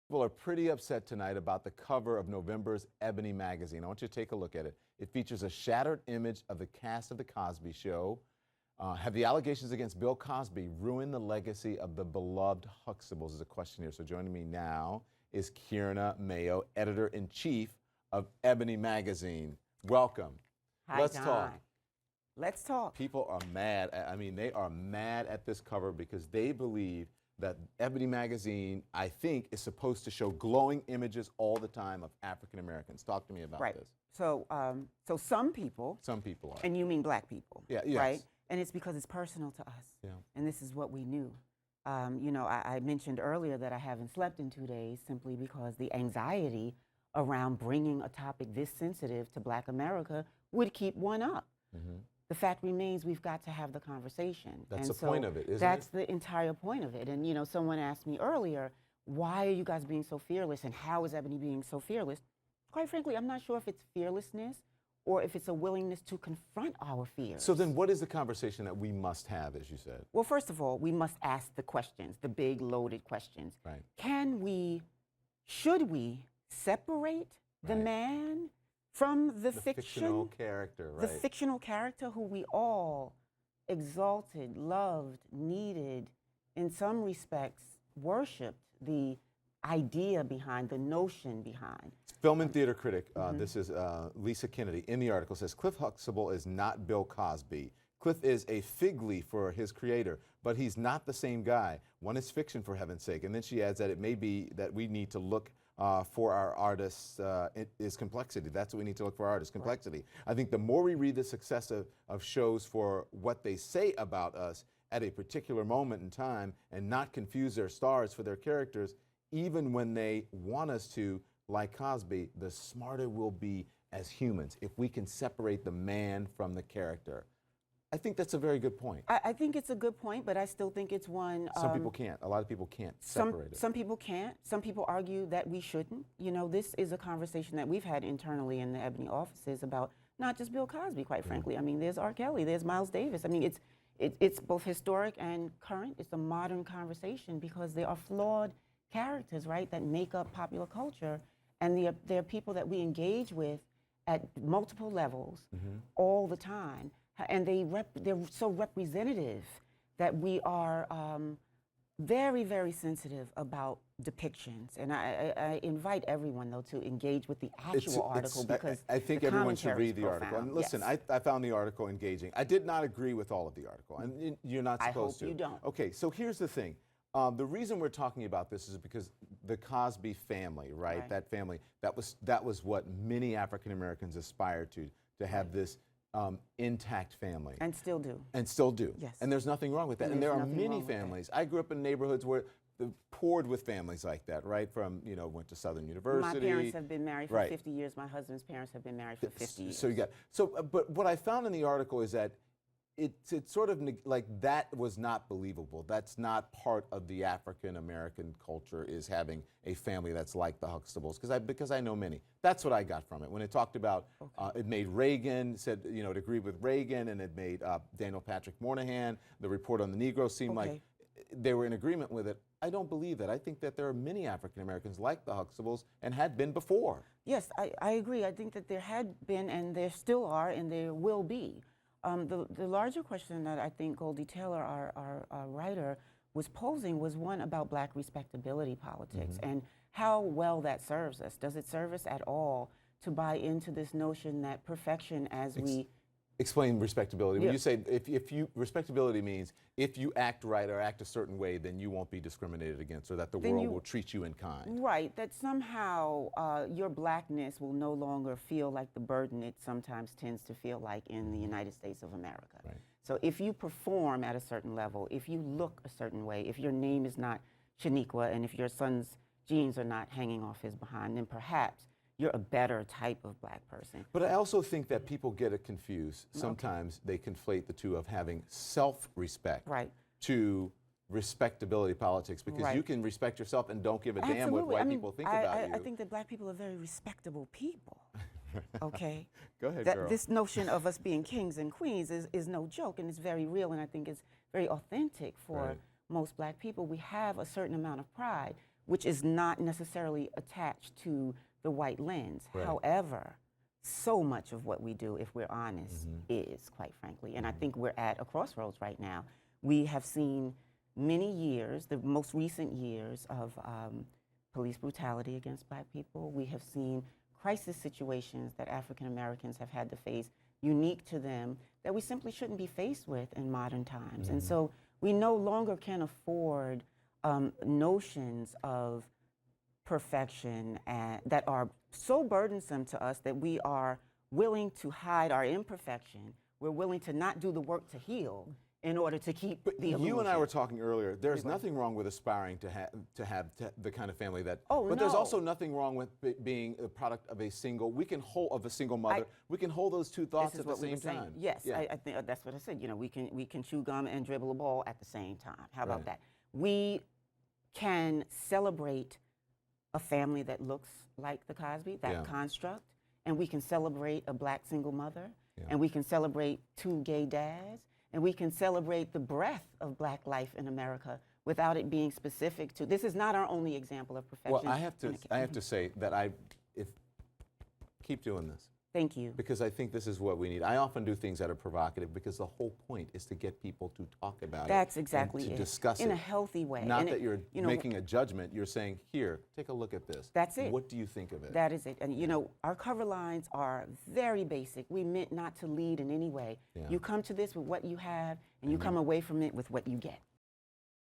People are pretty upset tonight about the cover of November's Ebony magazine. I want you to take a look at it. It features a shattered image of the cast of The Cosby Show. Have the allegations against Bill Cosby ruined the legacy of the beloved Huxtables? Is a question here. So joining me now is Kierna Mayo, editor-in-chief of Ebony magazine. Welcome. Hi, Let's Don. talk. Let's talk. People are mad. I mean, they are mad at this cover because they believe that Ebony magazine, I think, is supposed to show glowing images all the time of African Americans. Talk to me about this. So, some people. Some people are. And you mean black people. Yeah. Yes. Right. And it's because it's personal to us. Yeah. And this is what we knew. You know, I mentioned earlier that I haven't slept in 2 days simply because the anxiety around bringing a topic this sensitive to Black America would keep one up. Mm-hmm. The fact remains we've got to have the conversation. That's the point of it, isn't it? That's the entire point of it. And, you know, someone asked me earlier, why are you guys being so fearless and how is Ebony being so fearless? Quite frankly, I'm not sure if it's fearlessness or if it's a willingness to confront our fears. So then what is the conversation that we must have, as you said? Well, first of all, we must ask the questions, the big loaded questions. Right. Should we separate the man from the fictional character, right? The fictional character who we all exalted, loved, needed, in some respects, worshipped the idea behind, the notion behind. Film and theater critic, this is Lisa Kennedy, in the article says, Cliff Huxtable is not Bill Cosby. Cliff is a fig leaf for his creator, but he's not the same guy. One is fiction, for heaven's sake. And then she adds that it may be that we need to look for our artists is complexity. That's what we need to look for, artists, complexity. Right. I think the more we read the success of shows for what they say about us at a particular moment in time and not confuse their stars for their characters, even when they want us to, like Cosby, the smarter we'll be as humans if we can separate the man from the character. I think that's a very good point. I think it's a good point, but I still think it's one. Some people can't. A lot of people can't separate it. Some people can't. Some people argue that we shouldn't. You know, this is a conversation that we've had internally in the Ebony offices about not just Bill Cosby, quite frankly. I mean, there's R. Kelly, there's Miles Davis. I mean, it's both historic and current. It's a modern conversation because they are flawed characters, right, that make up popular culture, and they're people that we engage with at multiple levels all the time. And they're so representative that we are very, very sensitive about depictions. And I invite everyone, though, to engage with the actual article because I think everyone should read the article. And listen, yes. I found the article engaging. I did not agree with all of the article, and you're not supposed to. I hope you don't. Okay, so here's the thing. The reason we're talking about this is because the Cosby family, right? That family, that was what many African Americans aspired to have this intact family. And still do. And still do. Yes. And there's nothing wrong with that. And there are many families. I grew up in neighborhoods where poured with families like that, right? From, you know, went to Southern University. My parents have been married for 50 years. My husband's parents have been married for 50 years. So you got, but what I found in the article is that it's sort of like that was not believable. That's not part of the African American culture, is having a family that's like the Huxtables, because I know many. That's what I got from it. When it talked about, it made Reagan, said, you know, it agreed with Reagan, and it made Daniel Patrick Moynihan, the report on the Negro, seemed like they were in agreement with it. I don't believe that. I think that there are many African Americans like the Huxtables and had been before. Yes, I agree. I think that there had been, and there still are, and there will be. The larger question that I think Goldie Taylor, our writer, was posing was one about Black respectability politics and how well that serves us. Does it serve us at all to buy into this notion that perfection Explain respectability. When you say respectability means if you act right or act a certain way, then you won't be discriminated against, or that the world will treat you in kind. Right, that somehow your blackness will no longer feel like the burden it sometimes tends to feel like in the United States of America. Right. So if you perform at a certain level, if you look a certain way, if your name is not Shaniqua, and if your son's jeans are not hanging off his behind, then perhaps you're a better type of Black person. But I also think that people get it confused. Sometimes they conflate the two of having self-respect to respectability politics, because you can respect yourself and don't give a damn what white people think about you. I think that Black people are very respectable people. Okay? Go ahead, girl. This notion of us being kings and queens is no joke, and it's very real, and I think it's very authentic for most Black people. We have a certain amount of pride. which is not necessarily attached to the white lens. Right. However, so much of what we do, if we're honest, is, quite frankly. And I think we're at a crossroads right now. We have seen many years, the most recent years, of police brutality against black people. We have seen crisis situations that African Americans have had to face, unique to them, that we simply shouldn't be faced with in modern times. And so we no longer can afford notions of perfection that are so burdensome to us that we are willing to hide our imperfection. We're willing to not do the work to heal in order to keep the illusion. You and I were talking earlier. There's nothing wrong with aspiring to have the kind of family that. Oh, but there's no. also nothing wrong with being a product of a single. We can hold of a single mother. We can hold those two thoughts This is at what the we same were saying. time. Yes, Yeah. I think that's what I said. You know, we can chew gum and dribble a ball at the same time. How about Right. that? We can celebrate a family that looks like the Cosby, that Yeah. construct, and we can celebrate a black single mother, Yeah. and we can celebrate two gay dads, and we can celebrate the breadth of black life in America without it being specific to. This is not our only example of perfection. Well, I have to say that keep doing this. Thank you. Because I think this is what we need. I often do things that are provocative because the whole point is to get people to talk about That's it. exactly and to it. discuss in it. a healthy way. Not And that you're you know, making a judgment. You're saying, here, take a look at this. That's it. What do you think of it? That is it. And you know, our cover lines are very basic. We meant not to lead in any way. Yeah. You come to this with what you have, and you come away from it with what you get.